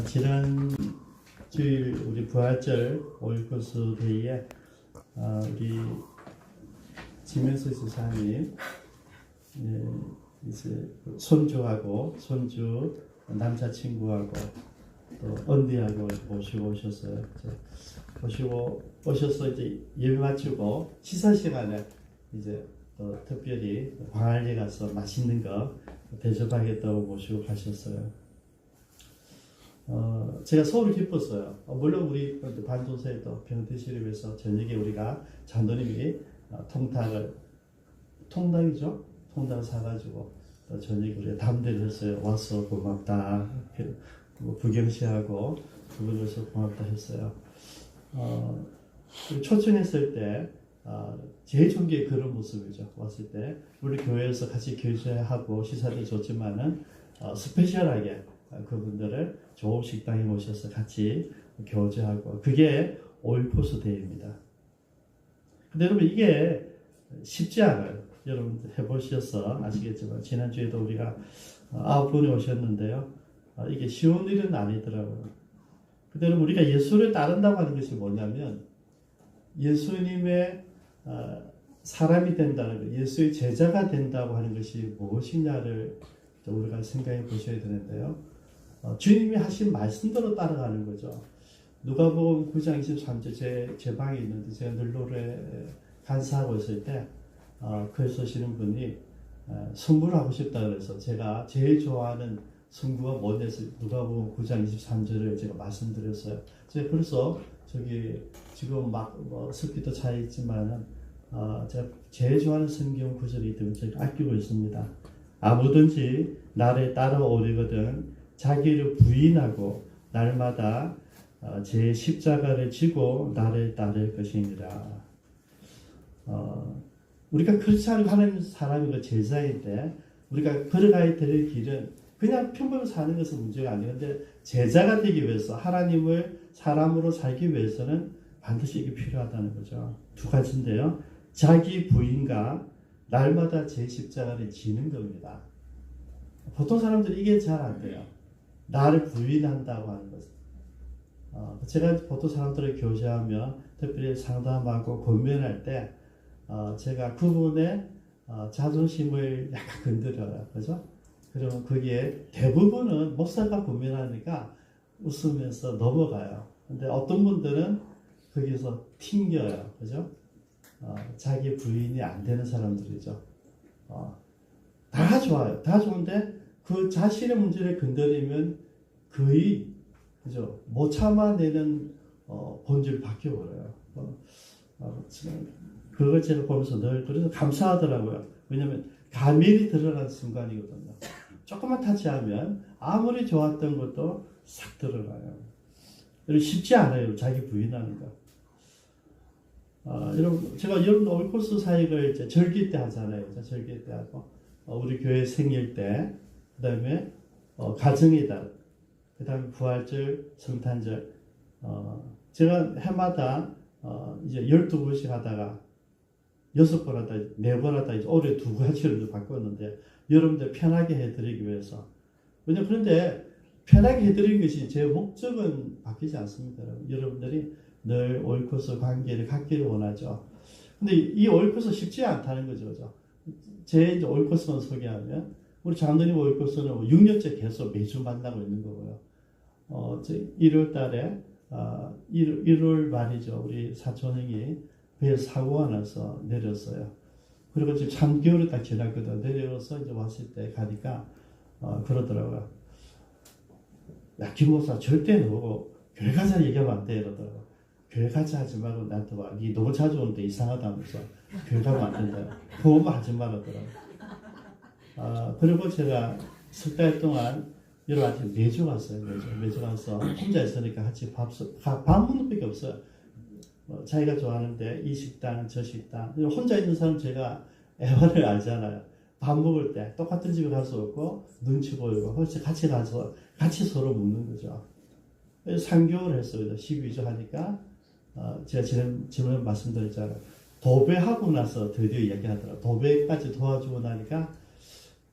지난 주일 우리 부활절 오일코스 데이에 우리 지면수 지사님 이제 손주하고 손주 남자친구하고 또 언니하고 모시고 오셨어요. 모시고 오셔서 이제 예배 마치고 식사 시간에 이제 또 특별히 광안리 가서 맛있는 거 대접하겠다고 모시고 가셨어요. 제가 서울 기뻤어요. 물론 우리 반도세도 병태시립에서 저녁에 우리가 장로님이 통닭이죠? 통닭 사가지고 저녁에 우리가 담대를 했어요. 와서 고맙다. 부경시하고 그분으로서 고맙다 했어요. 초청했을 때 제일 좋은 게 그런 모습이죠. 왔을 때 우리 교회에서 같이 교제하고 시사도 좋지만은 스페셜하게 그분들을 좋은 식당에 모셔서 같이 교제하고 그게 오일코스 데이입니다. 근데 여러분 이게 쉽지 않아요. 여러분 해보셔서 아시겠지만 지난주에도 우리가 9분이 오셨는데요. 이게 쉬운 일은 아니더라고요. 근데 여러분 우리가 예수를 따른다고 하는 것이 뭐냐면 예수님의 사람이 된다는 것, 예수의 제자가 된다고 하는 것이 무엇이냐를 우리가 생각해 보셔야 되는데요. 주님이 하신 말씀대로 따라가는 거죠. 누가복음 9장 23절 제 방에 있는데 제가 늘 노래 간사하고 있을 때 글 쓰시는 분이 승부하고 싶다 그래서 제가 제일 좋아하는 승부가 뭐냐서 누가복음 9장 23절을 제가 말씀드렸어요. 제가 그래서 지금 습기도 차 있지만은 제가 제일 좋아하는 성경 구절이 때문에 제가 아끼고 있습니다. 아무든지 나를 따라오려거든 자기를 부인하고 날마다 제 십자가를 지고 나를 따를 것이니라. 우리가 크리스찬 하는 사람이고 제자인데 우리가 걸어가야 될 길은 그냥 평범히 사는 것은 문제가 아니는데 제자가 되기 위해서 하나님을 사람으로 살기 위해서는 반드시 이게 필요하다는 거죠. 두 가지인데요. 자기 부인과 날마다 제 십자가를 지는 겁니다. 보통 사람들이 이게 잘 안 돼요. 나를 부인한다고 하는 것은. 제가 보통 사람들을 교제하며 특별히 상담하고 권면할 때 제가 그분의 자존심을 약간 건드려요. 그죠? 그러면 거기에 대부분은 목사가 권면하니까 웃으면서 넘어가요. 근데 어떤 분들은 거기서 튕겨요. 그죠? 자기 부인이 안 되는 사람들이죠. 다 좋아요. 다 좋은데 그 자신의 문제를 건드리면 거의 그죠? 못 참아내는 본질을 바뀌어버려요. 그걸 제가 보면서 늘 그래서 감사하더라고요. 왜냐하면 가면이 드러나는 순간이거든요. 조금만 타치하면 아무리 좋았던 것도 싹 드러나요. 쉽지 않아요. 자기 부인하는 거. 여러분, 제가 여러분 올코스 사역을 이제 절기 때 하잖아요. 절기 때 하고, 우리 교회 생일 때, 그 다음에, 가정의 달, 그 다음에 부활절, 성탄절, 제가 해마다, 이제 12번씩 하다가, 6번 하다, 4번 하다, 이제 올해 2가지를 바꿨는데, 여러분들 편하게 해드리기 위해서. 그런데, 편하게 해드리는 것이 제 목적은 바뀌지 않습니다. 여러분들이 늘 오일코스 관계를 갖기를 원하죠. 근데 이 오일코스 쉽지 않다는 거죠. 그죠? 제 이제 오일코스만 소개하면, 우리 장로님 오일코스는 6년째 계속 매주 만나고 있는 거고요. 1월 달에, 1월 말이죠. 우리 사촌형이 배에 사고가 나서 내렸어요. 그리고 지금 3개월이 딱 지났거든. 내려서 이제 왔을 때 가니까, 그러더라고요. 야, 김 목사 절대 너보고 교회 가자 얘기하면 안 돼. 이러더라고요. 교회 가자 하지 말고 나한테 와. 니 너무 자주 오는데 이상하다면서 교회 가면 안 된다. 그거만 하지 말았더라고요. 그리고 제가 석 달 동안 여러분한테 매주 갔어요. 매주 가서 혼자 있으니까 같이 밥 먹는 밖에 없어요. 자기가 좋아하는데 이 식당 저 식당 혼자 있는 사람 제가 애환을 알잖아요. 밥 먹을 때 똑같은 집에 갈 수 없고 눈치 보이고 같이 가서 같이 서로 먹는 거죠. 3개월 했어요. 12주 하니까 제가 지난번에 말씀드렸잖아요. 도배하고 나서 드디어 이야기하더라고요. 도배까지 도와주고 나니까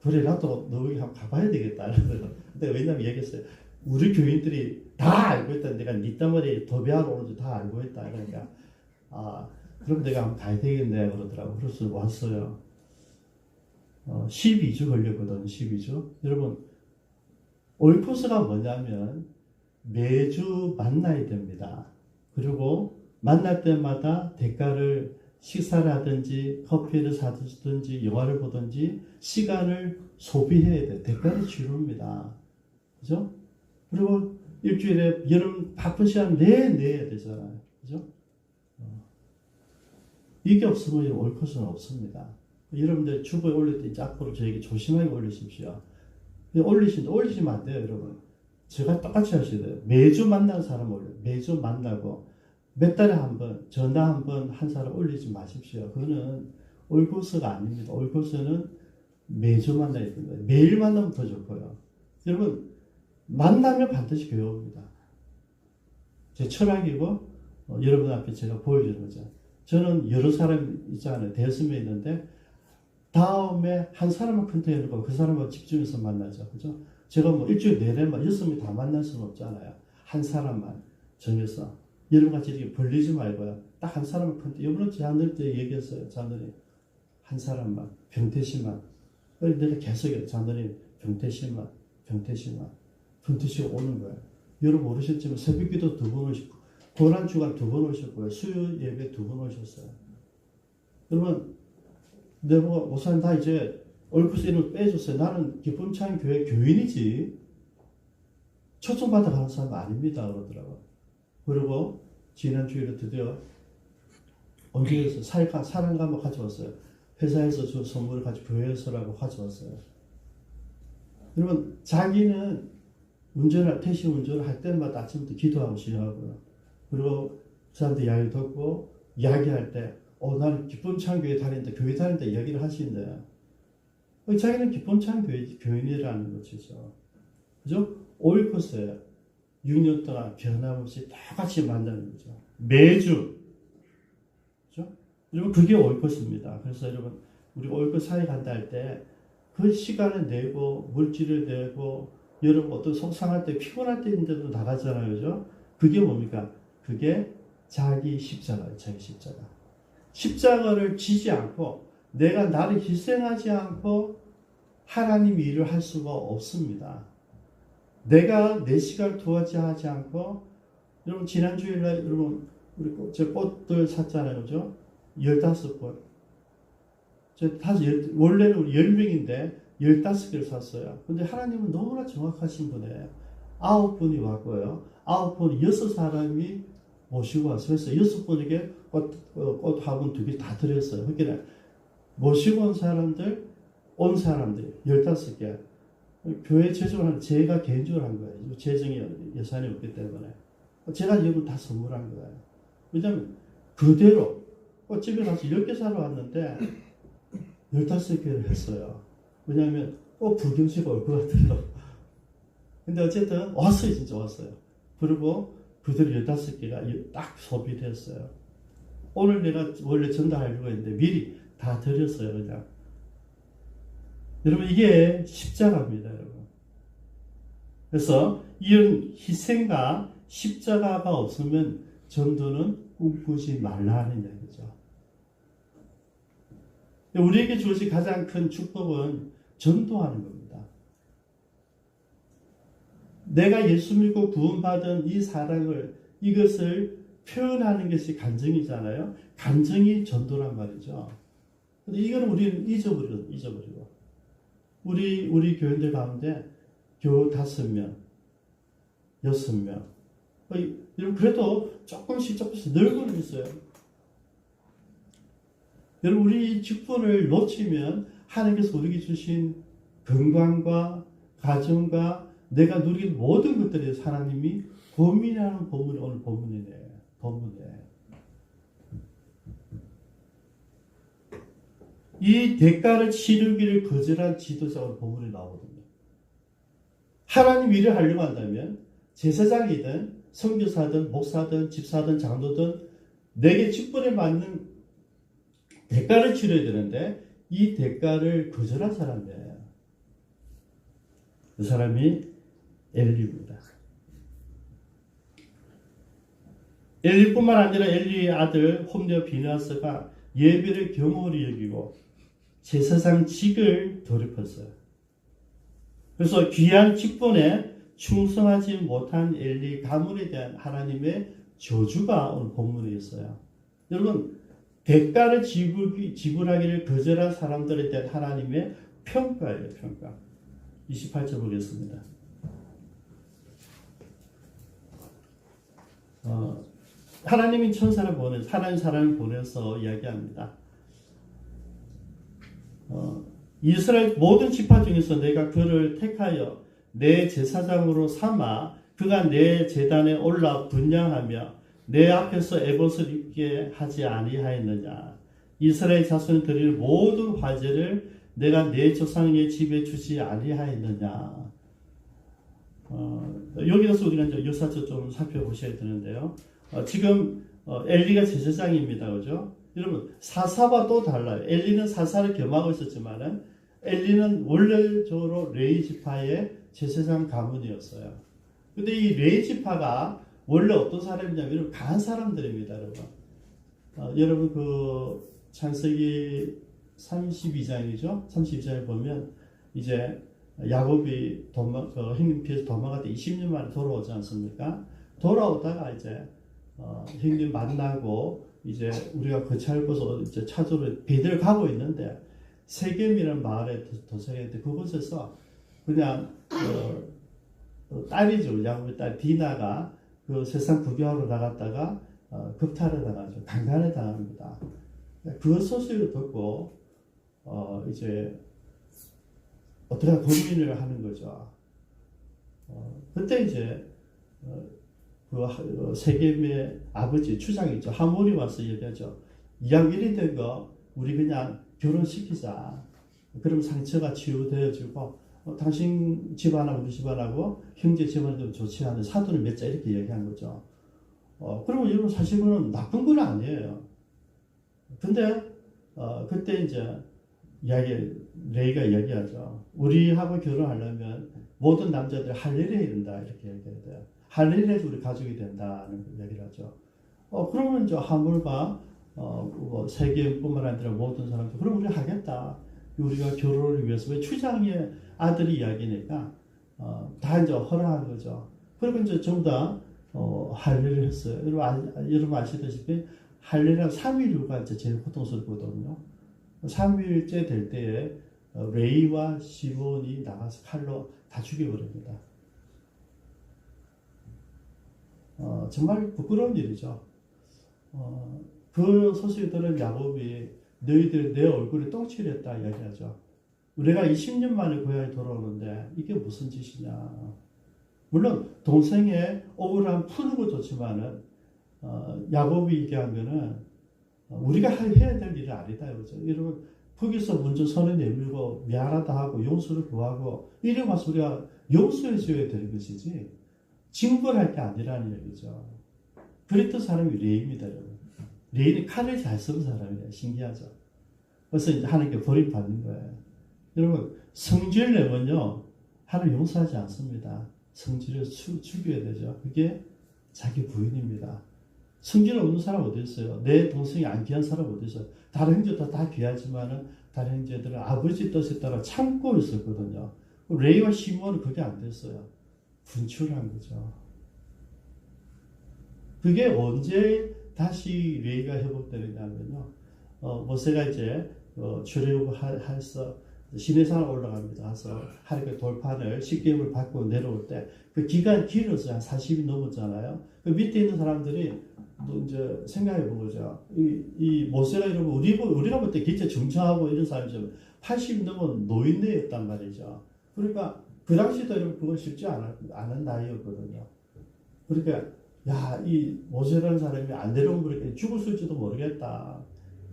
그래 나도 너 여기 한번 가봐야 되겠다. 근데 왜냐면 얘기했어요. 우리 교인들이 다 알고 있다. 내가 네 덩어리 도배하러 오는지 다 알고 있다. 그러니까 그럼 내가 한번 가야 되겠네 그러더라고. 그래서 왔어요. 12주 걸렸거든요. 12주. 여러분 오이코스가 뭐냐면 매주 만나야 됩니다. 그리고 만날 때마다 대가를 식사를 하든지 커피를 사든지 영화를 보든지 시간을 소비해야 돼. 대가를 치릅니다. 그죠? 그리고 일주일에 여러분 바쁜 시간 내야 되잖아요. 그죠? 이게 없으면 오이코스는 없습니다. 여러분들 주보에 올릴 때 앞으로 저에게 조심하게 올리십시오. 올리시면 안 돼요, 여러분. 제가 똑같이 하셔야 돼요. 매주 만나는 사람 올려요. 매주 만나고 몇 달에 한 번, 전화 한 번 한 사람 올리지 마십시오. 그거는 올코스가 아닙니다. 올코스는 매주 만나야 됩니다. 매일 만나면 더 좋고요. 여러분, 만나면 반드시 교회 옵니다. 제 철학이고, 여러분 앞에 제가 보여주는 거죠. 저는 여러 사람 있잖아요. 대여섯명 있는데, 다음에 한 사람을 컨택해놓고 그 사람과 집중해서 만나죠. 그죠? 제가 뭐 일주일 내내 6명 다 만날 수는 없잖아요. 한 사람만 정해서. 여러분같이 이렇게 벌리지 말고요. 딱 한 사람을 컨택. 이번에 제안들 때 얘기했어요. 장로님. 한 사람만. 병태씨만. 내가 계속 장로님. 병태씨만. 병태씨가 오는 거예요. 여러분 모르셨지만 새벽기도 2번 오셨고, 고난주간 2번 오셨고요. 수요 예배 2번 오셨어요. 여러분, 내가 목사님 다 이제 얼굴 이름을 빼줬어요. 나는 기쁨찬 교회 교인이지 초청받아 가는 사람 아닙니다. 그러더라고요. 그리고 지난 주일에 드디어 언제에서 사랑감을 가져왔어요. 회사에서 저 선물을 가지고 교회에서라고 가져왔어요. 여러분 자기는 택시 운전을 할 때마다 아침부터 기도하고 시작하고요. 그리고 그 사람들 이야기 듣고 이야기할 때 나는 기쁨찬 교회 다닌다. 교회 다닌다 이야기를 하시는데 자기는 기쁨찬 교인이라는 것이죠. 그죠? 오이코스예요. 6년 동안 변함없이 똑같이 만나는 거죠. 매주. 그죠? 여러분 그게 오이코스입니다. 그래서 여러분 우리 오이코스 사회 간다 할 때 그 시간을 내고 물질을 내고 여러분 어떤 속상할 때 피곤할 때인데도 나가잖아요. 그죠? 그게 뭡니까? 그게 자기 십자가예요. 자기 십자가. 십자가를 지지 않고 내가 나를 희생하지 않고 하나님 일을 할 수가 없습니다. 내가 내 시간을 투자하지 않고 여러분 지난 주일날 여러분 우리 저 꽃들 샀잖아요. 그죠? 15꽃. 원래는 우리 10명인데 15개를 샀어요. 근데 하나님은 너무나 정확하신 분이에요. 9분이 왔고요. 9분 6사람이 모시고 와서 그래서 6분에게 꽃 화분 2개 다 드렸어요. 그러니까 모시고 온 사람들 15개. 교회 재정을 제가 개인적으로 한 거예요. 재정이 예산이 없기 때문에. 제가 여러분 다 선물한 거예요. 왜냐면 그대로 꽃집에 가서 10개 사러 왔는데 15개를 했어요. 왜냐하면 불경씨가 올 것 같아요. 근데 어쨌든 왔어요. 진짜 왔어요. 그리고 그대로 15개가 딱 소비됐어요. 오늘 내가 원래 전달하려고 했는데 미리 다 드렸어요. 그냥. 여러분 이게 십자가입니다. 여러분. 그래서 이런 희생과 십자가가 없으면 전도는 꿈꾸지 말라는 얘기죠. 우리에게 주어진 가장 큰 축복은 전도하는 겁니다. 내가 예수 믿고 구원받은 이 사랑을 이것을 표현하는 것이 간증이잖아요. 간증이 전도란 말이죠. 근데 이거는 우리는 잊어버리고. 우리 교인들 가운데 겨우 5명, 6명. 여러분 그래도 조금씩 늘고는 있어요. 여러분 우리 직분을 놓치면 하나님께서 우리에게 주신 건강과 가정과 내가 누리는 모든 것들에 대해서 하나님이 고민하는 본문이 오늘 본문이에요. 이 대가를 치르기를 거절한 지도자가 본문에 나오거든요. 하나님 일을 하려고 한다면 제사장이든 선교사든 목사든 집사든 장로든 내게 직분에 맞는 대가를 치러야 되는데 이 대가를 거절한 사람이에요. 그 사람이 엘리입니다. 엘리뿐만 아니라 엘리의 아들 홈리와 비느하스가 예배를 경홀히 여기고 제사장 직을 돌입했어요. 그래서 귀한 직분에 충성하지 못한 엘리 가문에 대한 하나님의 저주가 오늘 본문에 있어요. 여러분, 대가를 지불하기를 거절한 사람들에 대한 하나님의 평가예요, 평가. 28절 보겠습니다. 하나님이 하나님 사람을 보내서 이야기합니다. 이스라엘 모든 지파 중에서 내가 그를 택하여 내 제사장으로 삼아 그가 내 제단에 올라 분향하며 내 앞에서 에봇을 입게 하지 아니하였느냐. 이스라엘 자손이 드릴 모든 화제를 내가 내 조상의 집에 주지 아니하였느냐. 여기서 우리가 이제 역사적 좀 살펴보셔야 되는데요. 지금 엘리가 제사장입니다, 그죠? 여러분 사사와 또 달라요. 엘리는 사사를 겸하고 있었지만은 엘리는 원래적으로 레위 지파의 제사장 가문이었어요. 근데 이 레위 지파가 원래 어떤 사람이냐면 여러분 강한 사람들입니다, 여러분. 여러분 그 창세기 32장이죠. 32장에 보면 이제 야곱이 형님 피해서 도망갈 때 20년 만에 돌아오지 않습니까? 돌아오다가 이제 형님 만나고 이제 우리가 거찰고서 이제 찾으러 베델 가고 있는데 세겜이라는 마을에 도착했는데 그곳에서 그냥 딸이죠. 야곱의 딸 디나가 그 세상 구경하러 나갔다가 급탈을 당하죠. 강간을 당합니다. 그 소식을 듣고 이제 어떻게 고민을 하는 거죠. 그때 이제 그 세겜의 아버지 추장이죠. 하몰이 와서 얘기하죠. 이왕 이리 된 거 우리 그냥 결혼시키자. 그럼 상처가 치유되어지고 당신 집안하고 우리 집안하고 형제 집안이 좀 좋지 않은 사돈을 맺자 이렇게 얘기한 거죠. 그러면 여러분 사실 그건 나쁜 건 아니에요. 근데 그때 이제 레이가 이야기하죠. 우리하고 결혼하려면 모든 남자들 할례를 해야 된다 이렇게 얘기해야 돼요. 할례를 해서 우리 가족이 된다는 얘기를 하죠. 그러면 이제 하물과 세계뿐만 아니라 모든 사람들 그럼 우리 하겠다. 우리가 결혼을 위해서 왜 추장의 아들이 이야기니까 다 이제 허락한 거죠. 그리고 이제 전부 다 할례를 했어요. 여러분 아시다시피 할례는 3일류가 이제 제일 고통스럽거든요. 3일째 될 때에 레이와 시몬이 나가서 칼로 다 죽여버립니다. 정말 부끄러운 일이죠. 그 소식을 들은 야곱이 너희들 내 얼굴에 똥칠했다 이야기하죠. 우리가 20년 만에 고향에 돌아오는데 이게 무슨 짓이냐. 물론 동생의 억울함 푸는 거 좋지만은 야곱이 얘기한 거는 우리가 해야 될 일이 아니다. 그렇죠? 여러분 거기서 먼저 손을 내밀고 미안하다 하고 용서를 구하고 이래 와서 우리가 용서해 줘야 되는 것이지 징벌할 게 아니라는 얘기죠. 그랬던 사람이 레이입니다. 여러분. 레이는 칼을 잘 쓰는 사람이에요. 신기하죠. 그래서 이제 하나님께 버림받는 거예요. 여러분 성질 내면요 하나님 용서하지 않습니다. 성질을 죽여야 되죠. 그게 자기 부인입니다. 성질 없는 사람 어디 있어요? 내 동생이 안 귀한 사람 어디 있어요? 다른 형제도 다 귀하지만은 다른 형제들은 아버지 뜻에 따라 참고 있었거든요. 레이와 시몬은 그게 안 됐어요. 분출한 거죠. 그게 언제 다시 레이가 회복되느냐면요. 모세가 이제 출애굽해서 시내산에 올라갑니다. 그래서 하나님의 돌판을 십계명을 받고 내려올 때 그 기간 길어서 한 40이 넘었잖아요. 그 밑에 있는 사람들이 또 이제 생각해 본 거죠. 이 모세가 이러면 우리가 볼 때 진짜 정청하고 이런 사람이죠. 80 넘은 노인네였단 말이죠. 그러니까 그 당시도 여러분 그건 쉽지 않은 나이였거든요. 그러니까 이 모세라는 사람이 안 내려오면 죽었을지도 모르겠다.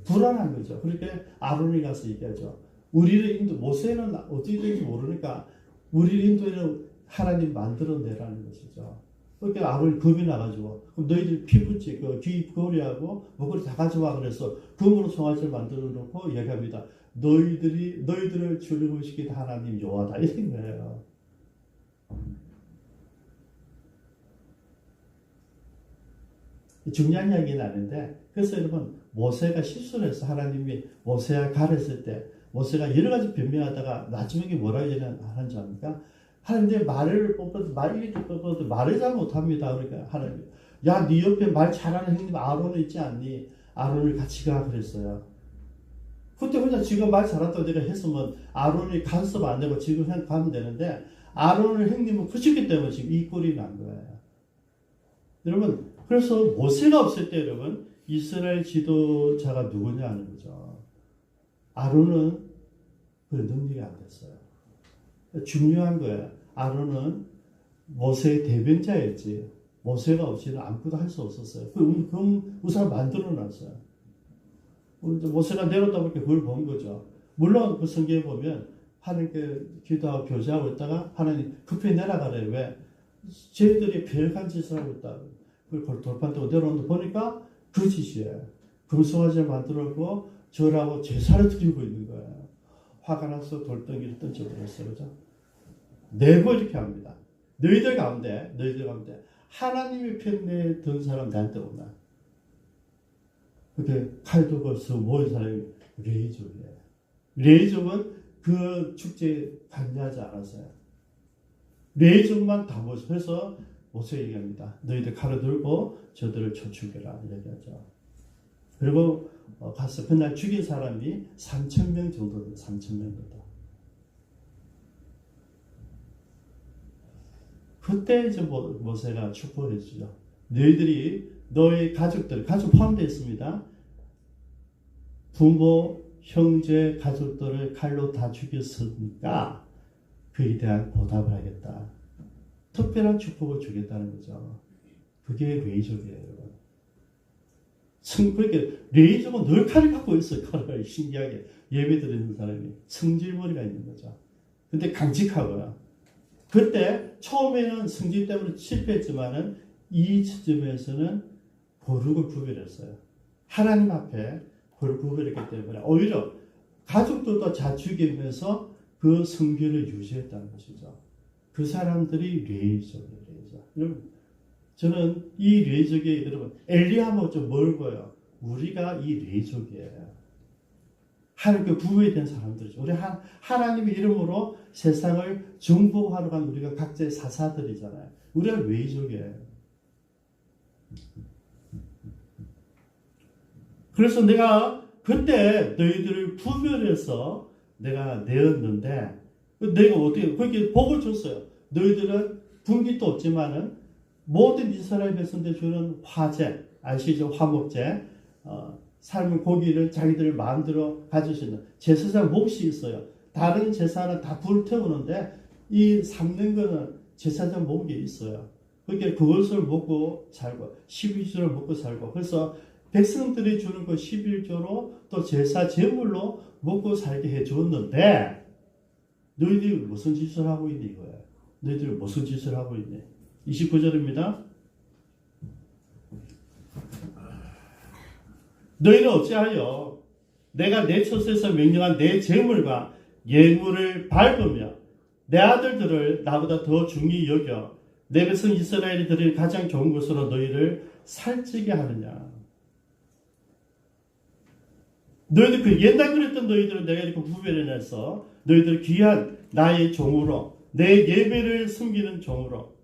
불안한 거죠. 그러니까 아론이 가서 얘기하죠. 모세는 어떻게 될지 모르니까 우리를 인도에는 하나님 만들어내라는 것이죠. 그러니까 아론이 겁이 나가지고 그럼 너희들 피부치 귀 거리하고 목걸이 다 가져와 그래서 금으로 송아지를 만들어 놓고 얘기합니다. 너희들을 출애굽시킨 하나님 여호와다 이런 거예요. 중요한 이야기는 아닌데, 그래서 여러분, 모세가 실수를 해서 하나님이 모세가 가르쳤을 때, 모세가 여러 가지 변명하다가 나중에 뭐라고 하는 줄 압니까? 하나님 말을 뽑아도, 이렇게 뽑아도 말을 잘 못합니다. 그러니까 하나님, 야, 네 옆에 말 잘하는 형님 아론이 있지 않니? 아론을 같이 가. 그랬어요. 그때 그냥 지가 말 잘한다고 내가 했으면 아론이 간섭 안 되고 지금 그냥 가면 되는데, 아론을 형님은 그쳤기 때문에 지금 이 꼴이 난 거예요. 여러분, 그래서 모세가 없을 때 여러분, 이스라엘 지도자가 누구냐 하는 거죠. 아론은 그 능력이 안 됐어요. 중요한 거예요. 아론은 모세의 대변자였지. 모세가 없이는 아무것도 할 수 없었어요. 그 우상 만들어 놨어요. 모세가 내려다 보니까 그걸 본 거죠. 물론 그 성경에 보면 하나님께 기도하고 교제하고 있다가 하나님 급히 내려가래요. 왜? 쟤들이 별간 짓을 하고 있다. 그걸 돌판되고 내려오는데 보니까 그 짓이에요. 금송아지를 만들었고 절하고 제사를 드리고 있는 거예요. 화가 나서 돌덩이를 던져버렸어요. 그죠? 내고 이렇게 합니다. 너희들 가운데 하나님의 편에 든 사람 나한테 오나. 그렇게 칼 들고 모인 사람이 레이족이에요. 레이족은 그 축제에 관여하지 않았어요. 레이족만 다 모였어요. 그래서 모세 얘기합니다. 너희들 칼을 들고 저들을 쳐 죽여라. 이야기하죠. 그리고 가서 그날 죽인 사람이 3,000명 정도 돼요. 3,000명 정도. 그때 이제 모세가 축복을 해주죠. 너희들이 너희 가족들, 가족 포함되어 있습니다. 부모, 형제, 가족들을 칼로 다 죽였으니까 그에 대한 보답을 하겠다. 특별한 축복을 주겠다는 거죠. 그게 레이족이에요, 여러분. 그러니까 레이족은 늘 칼을 갖고 있어요. 칼을 신기하게 예배 드리는 사람이 성질머리가 있는 거죠. 근데 강직하고요. 그때 처음에는 성질 때문에 실패했지만은 이 지점에서는 거룩을 구별했어요. 하나님 앞에 거룩을 구별했기 때문에 오히려 가족들도 자축이면서 그 성결을 유지했다는 것이죠. 그 사람들이 레이족이에요. 여러분, 저는 이 레이족이 여러분 엘리야하고 좀 멀고요. 우리가 이 레이족이에요. 하나님께 구별된 사람들이죠. 우리 하나님의 이름으로 세상을 정복하러 간 우리가 각자의 사사들이잖아요. 우리가 레이족이에요. 그래서 내가 그때 너희들을 구별해서 내가 내었는데, 내가 어떻게, 그렇게 복을 줬어요. 너희들은 분깃도 없지만은 모든 이스라엘 백성들 주는 화제, 아시죠? 화목제, 삶은 고기를 자기들 마음대로 가질 수 있는 제사장 몫이 있어요. 다른 제사는 다 불 태우는데 이 삶는 거는 제사장 몫이 있어요. 그러니까 그것을 먹고 살고 11조를 먹고 살고, 그래서 백성들이 주는 그 11조로 또 제사 제물로 먹고 살게 해줬는데 너희들이 무슨 짓을 하고 있니 이거예요. 너희들이 무슨 짓을 하고 있니. 29절입니다. 너희는 어찌하여 내가 내 처소에서 명령한 내 제물과 예물을 밟으며 내 아들들을 나보다 더 중히 여겨 내 백성 이스라엘이 드릴 가장 좋은 것으로 너희를 살찌게 하느냐. 너희들 그 옛날 그랬던 너희들은 내가 이렇게 구별해내서 너희들 귀한 나의 종으로 내 예배를 섬기는 종으로,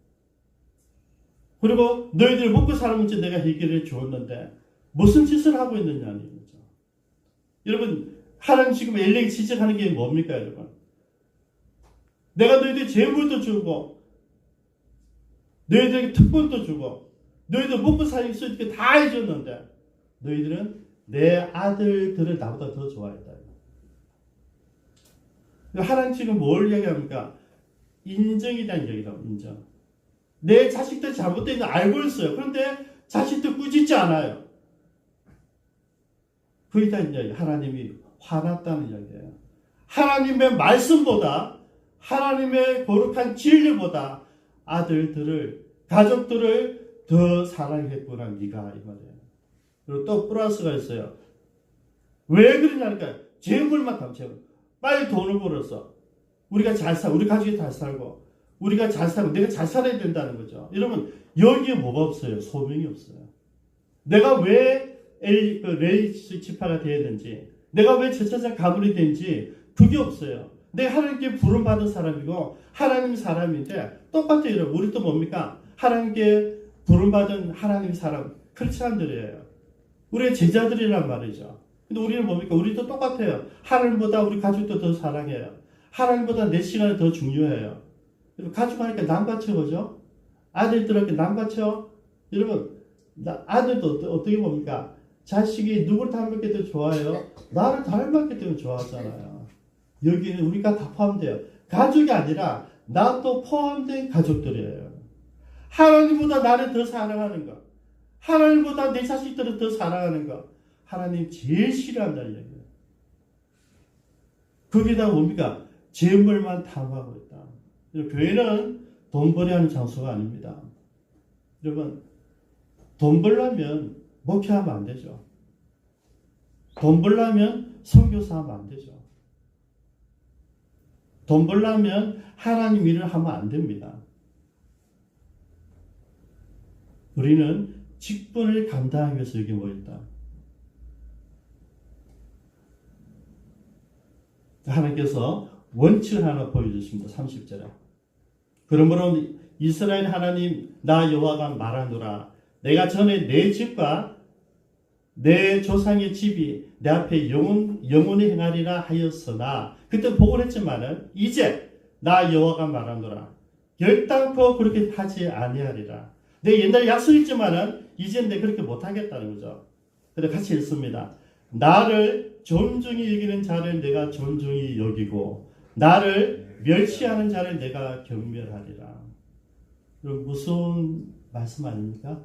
그리고 너희들 먹고 사는 문제 내가 해결해 주었는데 무슨 짓을 하고 있느냐는 거죠. 여러분, 하나님 지금 엘리에게 지적하는 게 뭡니까, 여러분? 내가 너희들 재물도 주고 너희들에게 특권도 주고 너희들 먹고 살기 수 있게 다 해줬는데 너희들은 내 아들들을 나보다 더 좋아했다. 하나님 지금 뭘 이야기합니까? 인정에 대한 이야기다. 인정. 내 자식들 잘못된 거 알고 있어요. 그런데 자식들 꾸짖지 않아요. 그에 대한 이야기. 하나님이 화났다는 이야기예요. 하나님의 말씀보다, 하나님의 거룩한 진리보다 아들들을, 가족들을 더 사랑했구나 네가, 이 말이에요. 그리고 또 플러스가 있어요. 왜 그러냐니까 재물만 담채고 빨리 돈을 벌어서 우리가 잘 살고 우리 가족이 잘 살고 우리가 잘 살고 내가 잘 살아야 된다는 거죠. 여러분, 여기에 뭐가 없어요? 소명이 없어요. 내가 왜 레이 지파가 되었는지, 내가 왜 제사장 가문이 된지 그게 없어요. 내가 하나님께 부름받은 사람이고 하나님 사람인데 똑같아요. 우리도 뭡니까? 하나님께 부름받은 하나님 사람 크리스찬들이에요. 우리의 제자들이란 말이죠. 근데 우리는 뭡니까? 우리도 똑같아요. 하나님보다 우리 가족도 더 사랑해요. 하나님보다 내 시간이 더 중요해요. 가족 하니까 남같이 그죠? 아들들한테 남같죠? 여러분, 아들도 어떻게 봅니까? 자식이 누굴 닮았기 때문에 좋아해요? 나를 닮았기 때문에 좋아하잖아요. 여기는 우리가 다 포함돼요. 가족이 아니라 나도 포함된 가족들이에요. 하나님보다 나를 더 사랑하는 것, 하나님보다 내 자식들을 더 사랑하는 것, 하나님 제일 싫어한다는 얘기예요. 거기다 뭡니까? 재물만 탐하고 있다. 교회는 돈벌이 하는 장소가 아닙니다. 여러분, 돈 벌려면 목회하면 안 되죠. 돈 벌려면 선교사 하면 안 되죠. 돈 벌려면 하나님 일을 하면 안 됩니다. 우리는 직분을 감당하기 위해서 여기 모였다. 하나님께서 원칙을 하나 보여주십니다. 30절에. 그러므로 이스라엘 하나님 나 여호와가 말하노라. 내가 전에 내 집과 내 조상의 집이 내 앞에 영원히 행하리라 하였으나 그때 복을 했지만은 이제 나 여호와가 말하노라. 결단코 그렇게 하지 아니하리라. 내 옛날에 약속했지만은 이제는 내가 그렇게 못하겠다는 거죠. 그래서 같이 읽습니다. 나를 존중히 여기는 자를 내가 존중히 여기고 나를 멸시하는 자를 내가 경멸하리라. 무슨 말씀 아닙니까?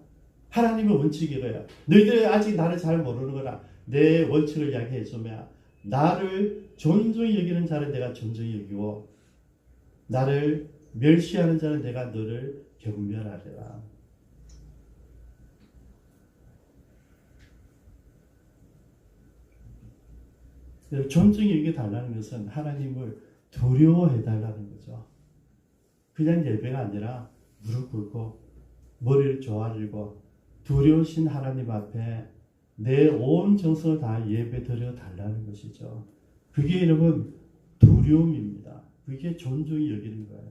하나님의 원칙이 이거예요. 너희들 아직 나를 잘 모르는 거라. 내 원칙을 이야기해 주면 나를 존중히 여기는 자를 내가 존중히 여기고 나를 멸시하는 자는 내가 너를 경멸하리라. 존중히 여겨달라는 것은 하나님을 두려워해달라는 거죠. 그냥 예배가 아니라 무릎 꿇고 머리를 조아리고 두려우신 하나님 앞에 내 온 정성을 다 예배 드려 달라는 것이죠. 그게 여러분 두려움입니다. 그게 존중히 여기는 거예요.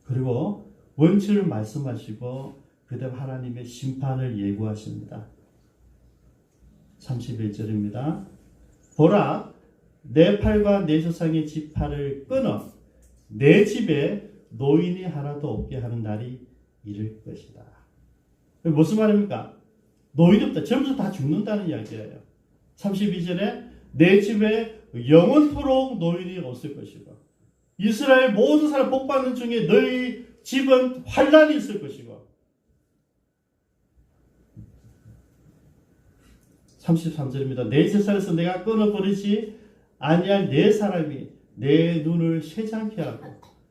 그리고 원칙을 말씀하시고 그 다음 하나님의 심판을 예고하십니다. 31절입니다. 보라, 내 팔과 내 조상의 지파를 끊어 내 집에 노인이 하나도 없게 하는 날이 이를 것이다. 무슨 말입니까? 노인이 없다. 전부 다 죽는다는 이야기예요. 32절에 내 집에 영원토록 노인이 없을 것이고 이스라엘 모든 사람 복받는 중에 너희 집은 환난이 있을 것이고 33절입니다. 내 세상에서 내가 끊어버리지 아니할 내 사람이 내 눈을 쇠장케 하고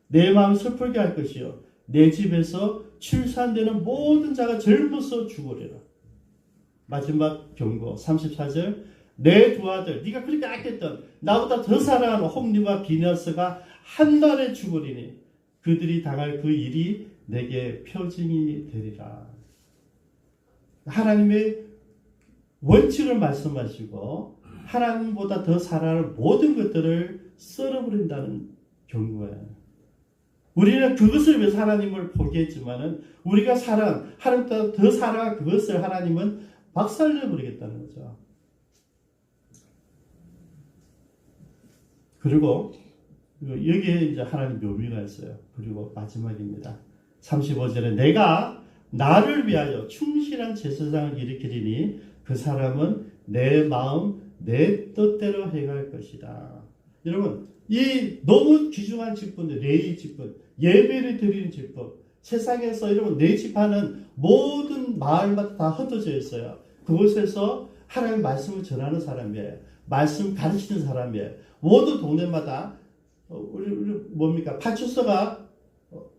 내 마음을 슬프게 할 것이요 내 집에서 출산되는 모든 자가 젊어서 죽으리라. 마지막 경고 34절 내 두 아들 네가 그렇게 아꼈던 나보다 더 사랑하는 홈리와 비나스가 한 날에 죽으리니 그들이 당할 그 일이 내게 표징이 되리라. 하나님의 원칙을 말씀하시고 하나님보다 더 사랑하는 모든 것들을 썰어버린다는 경고예요. 우리는 그것을 위해서 하나님을 포기했지만은 우리가 하나님보다 더 사랑한 그것을 하나님은 박살내버리겠다는 거죠. 그리고 여기에 이제 하나님 묘미가 있어요. 그리고 마지막입니다. 35절에 내가 나를 위하여 충실한 제사장을 일으키리니 그 사람은 내 마음 내 뜻대로 행할 것이다. 여러분 이 너무 귀중한 직분, 레위 직분, 예배를 드리는 직분, 세상에서 여러분 내 집하는 모든 마을마다 다 흩어져 있어요. 그곳에서 하나님의 말씀을 전하는 사람이에요. 말씀 가르치는 사람이에요. 모든 동네마다 우리 뭡니까? 파출소가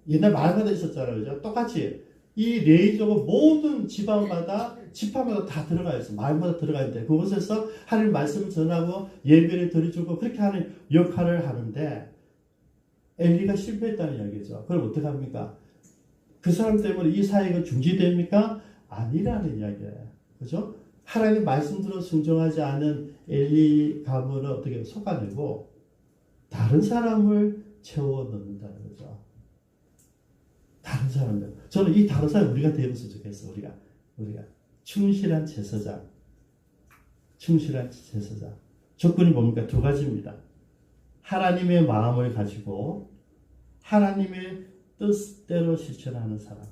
옛날 마을마다 있었잖아요. 그죠? 똑같이 이 레위족은 모든 지방마다 지파마다 다 들어가 있어. 마을마다 들어가 있는데 그곳에서 하나님 말씀을 전하고 예배를 드려주고 그렇게 하는 역할을 하는데 엘리가 실패했다는 이야기죠. 그럼 어떻게 합니까? 그 사람 때문에 이 사회가 중지됩니까? 아니라는 이야기예요. 그죠? 하나님 말씀대로 순종하지 않은 엘리 가문을 어떻게 속아내고 다른 사람을 채워 넣는다는 거죠. 다른 사람들. 저는 이 다른 사람 우리가 되었으면 좋겠어. 우리가 충실한 제사장. 충실한 제사장. 조건이 뭡니까? 두 가지입니다. 하나님의 마음을 가지고 하나님의 뜻대로 실천하는 사람.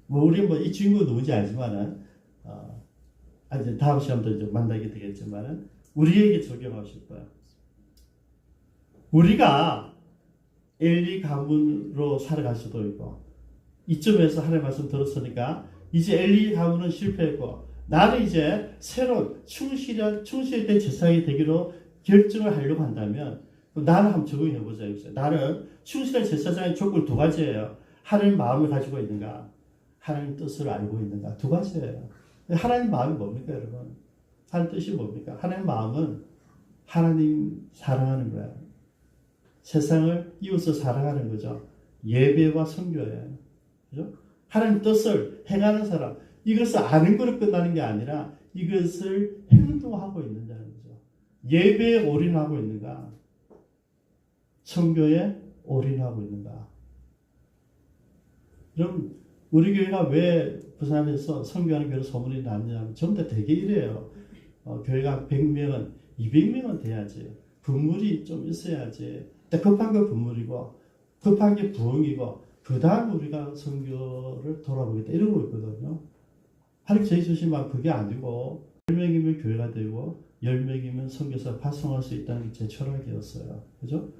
우리 이 주인공 누군지 알지만은 이제 다음 시간도 이제 만나게 되겠지만은 우리에게 적용하고 싶어요. 우리가 엘리 가문으로 살아갈 수도 있고 이쯤에서 하나님 말씀 들었으니까 이제 엘리 가문은 실패했고 나는 이제 새로운 충실된 제사장이 되기로 결정을 하려고 한다면 나는 한번 적용해보자. 나는 충실한 제사장의 조건 두 가지예요. 하나님 마음을 가지고 있는가, 하나님 뜻을 알고 있는가, 두 가지예요. 하나님 마음이 뭡니까, 여러분? 하나님 뜻이 뭡니까? 하나님 마음은 하나님 사랑하는 거예요. 세상을 이웃을 사랑하는 거죠. 예배와 선교예요. 그죠? 하나님 뜻을 행하는 사람. 이것을 아는 거로 끝나는 게 아니라 이것을 행동하고 있는다는 거죠. 예배에 올인하고 있는가? 선교에 올인하고 있는가? 그럼 우리 교회가 왜 부산에서 선교하는 교회로 소문이 났냐면 전부 다 되게 이래요. 교회가 100명은 200명은 돼야지. 건물이 좀 있어야지. 급한 게 건물이고 급한 게 부흥이고 그 다음 우리가 선교를 돌아보겠다 이러고 있거든요. 하나님 저희 주시면 그게 아니고 10명이면 교회가 되고 10명이면 선교사 파송할 수 있다는 게 제 철학이었어요. 그죠?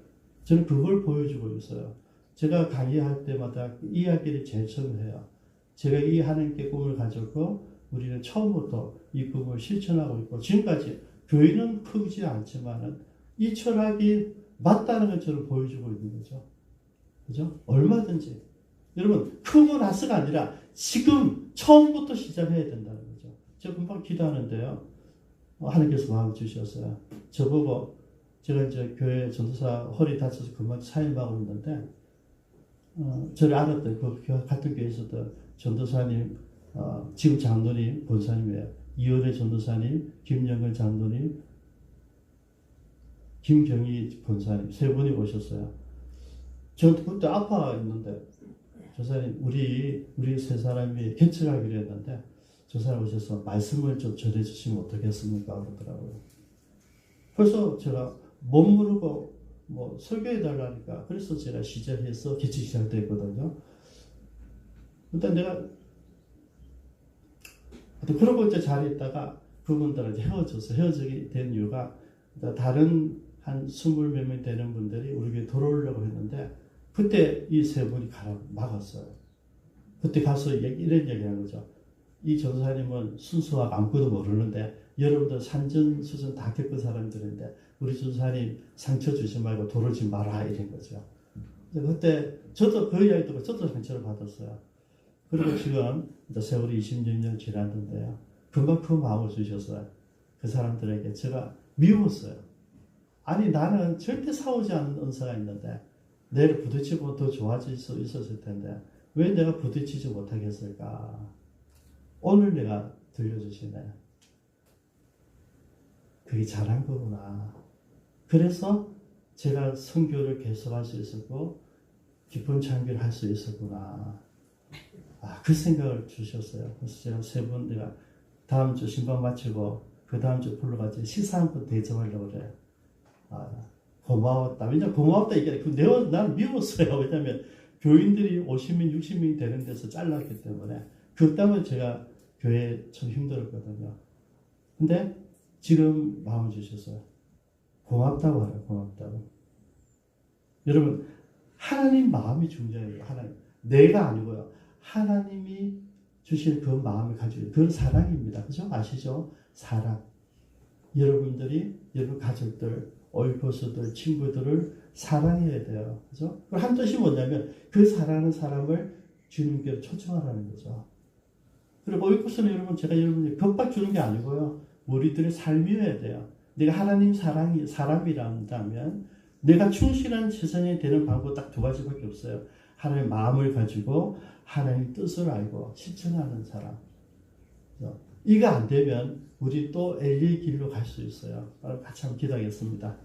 저는 그걸 보여주고 있어요. 제가 강의할 때마다 이 이야기를 제일 처음 해요. 제가 이 하나님께 꿈을 가졌고 우리는 처음부터 이 꿈을 실천하고 있고 지금까지 교회는 크지 않지만은 이 철학이 맞다는 것처럼 보여주고 있는 거죠. 그죠? 얼마든지. 여러분, 크고 나서가 아니라 지금 처음부터 시작해야 된다는 거죠. 제가 금방 기도하는데요. 하나님께서 마음 주셨어요. 저보고 제가 이제 교회 전도사 허리 다쳐서 그만 사임하고 있는데 저를 알았던 그 같은 교회에서도 전도사님 지금 장로님 본사님이에요. 이효래 전도사님, 김영근 장로님, 김경희 본사님 세 분이 오셨어요. 저는 그때 아파 있는데 조사님 우리 세 사람이 개척하기로 했는데 저 사람 오셔서 말씀을 좀 전해주시면 어떻겠습니까? 그러더라고요. 그래서 제가 못 모르고 설교해달라니까 그래서 제가 시작해서 개척 시작됐거든요. 일단 내가 그러고 이제 자리에 있다가 그분들한테 헤어지게 된 이유가 다른 한 20몇 명 되는 분들이 우리 교회 들어오려고 했는데 그때 이 세 분이 막았어요. 그때 가서 이런 얘기하는 거죠. 이 전도사님은 순수하고 아무것도 모르는데 여러분들 산전수전 다 겪은 사람들인데 우리 전도사님 상처 주지 말고 돌아오지 마라 이런 거죠. 그때 저도 그 이야기 듣고 저도 상처를 받았어요. 그리고 지금 이제 세월이 26년 지났는데요. 금방 그 마음을 주셨어요. 그 사람들에게 제가 미웠어요. 아니 나는 절대 싸우지 않는 은사가 있는데 내를 부딪히고 더 좋아질 수 있었을 텐데 왜 내가 부딪히지 못하겠을까? 오늘 내가 들려주시네. 그게 잘한 거구나. 그래서 제가 선교를 계속할 수 있었고 기쁜 창기를 할 수 있었구나. 그 생각을 주셨어요. 그래서 제가 세 분 내가 다음 주 신방 마치고 그 다음 주 불러가지고 식사 한번 대접하려고 그래요. 고마웠다. 왜냐면 고마웠다 이게 난 미웠어요. 왜냐면 교인들이 50명, 60명이 되는 데서 잘랐기 때문에 그 때문에 제가 교회에 참 힘들었거든요. 근데 지금 마음 주셨어요. 고맙다고 하래요. 고맙다고. 여러분 하나님 마음이 중요해요. 하나님 내가 아니고요. 하나님이 주신 그 마음을 가지고 그건 사랑입니다. 그죠? 아시죠? 사랑. 여러분들이 여러분 가족들 오이코스들, 친구들을 사랑해야 돼요. 그죠? 한 뜻이 뭐냐면 그 사랑하는 사람을 주님께 초청하라는 거죠. 그리고 오이코스는 여러분 제가 여러분이 겁박 주는 게 아니고요. 우리들의 삶이어야 돼요. 내가 하나님 사람이란다면 내가 충실한 세상에 되는 방법 딱 두 가지밖에 없어요. 하나님의 마음을 가지고 하나님의 뜻을 알고 실천하는 사람. 이거 안 되면 우리 또 엘리의 길로 갈 수 있어요. 같이 한번 기도하겠습니다.